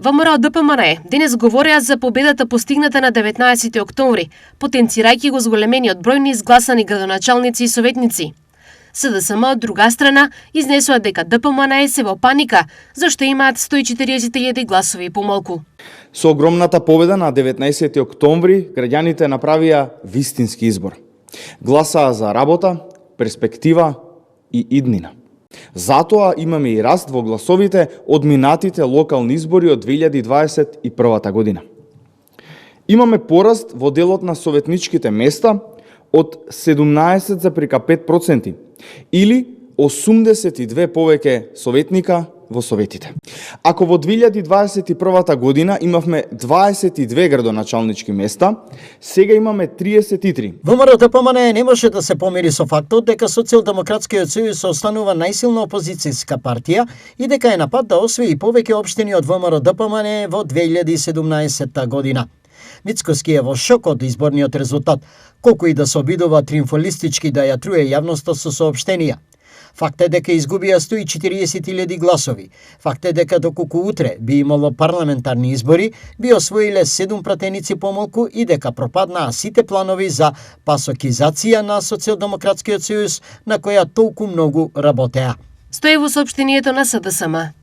ВМРО ДПМНЕ денес говореа за победата постигната на 19 октомври, потенцирајќи го зголемениот број на изгласани градоначалници и советници. СДСМ од друга страна изнесоа дека ДПМНЕ се во паника, зашто имаат 140.000 гласови помалку. Со огромната победа на 19 октомври, граѓаните направија вистински избор. Гласаа за работа, перспектива и иднина. Затоа имаме и раст во гласовите од минатите локални избори од 2021 година. Имаме пораст во делот на советничките места од 17,5% или 82 повеќе советника во советите. Ако во 2021 година имавме 22 градоначалнички места, сега имаме 33. ВМРО ДПМНЕ не може да се помири со фактот дека Социјалдемократскиот сојуз останува најсилна опозицијска партија и дека е на пат да освои повеќе општини од ВМРО ДПМНЕ во 2017 година. Мицкоски е во шок од изборниот резултат, колку и да се обидува триумфалистички да ја труе јавноста со соопштенија. Факт е дека изгубија 140.000 гласови. Факт е дека доколку утре би имало парламентарни избори, би освоиле 7 пратеници помалку и дека пропаднаа сите планови за пасокизација на Социјалдемократскиот сојуз на која толку многу работеа. Стои во соопштението на СДСМ.